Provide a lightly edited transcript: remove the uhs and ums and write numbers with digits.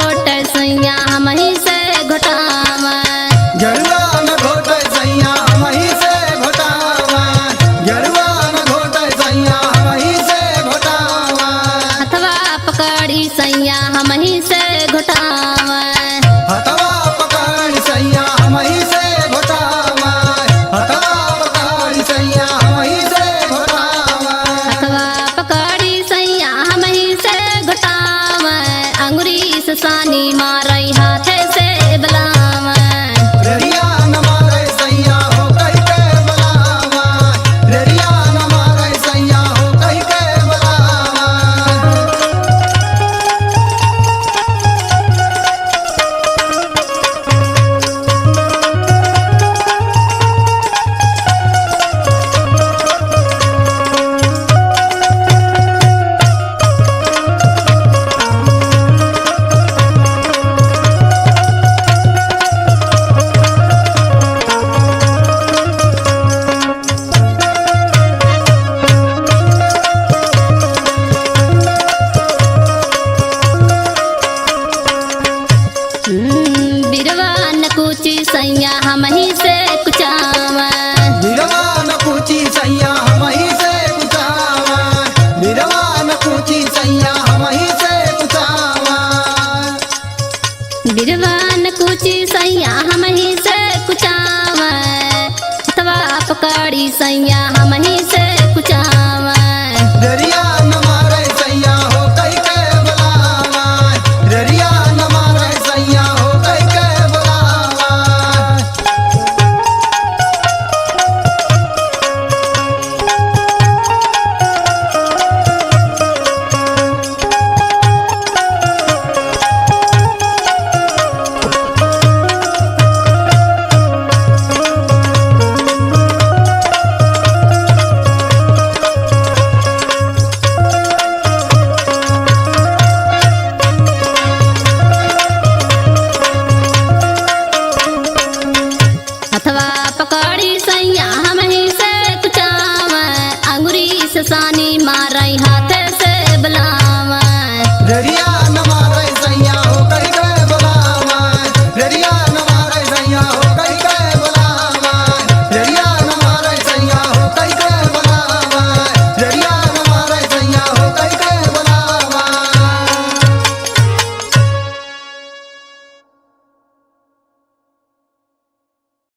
घोट सैया हम ही से घोटावा। गेरुआ न घोटे सैया हम ही से घोटावा। गेरुआ न घोटे सैया हम ही से घोटावा। हथवा पकड़ी सैया हम ही से घोटावा। हथवा पकड़ सैया हम ही से घोटावा। हथवा पकड़ सैया हम ही से घोटावा। हथवा पकड़ी सैया हम ही से घोटावा। अंगुरी से सानी मारई हाथे से बलावा। रेडिया न मारे सैया हो कही के बुलावा। रेडिया न मारे सैया हो कही के बुलावा। बिरवा न कुची सैया हम ही से कुचावा। बिरवा न पूछी सैया हम ही से कुचावा। बिरवा न पूछी सैया हम ही से कुचावा। बिरवा न कुची सैया हम ही से कुचावा। हथवा पकड़ी सैया हम ही से कुचावा। रेडिया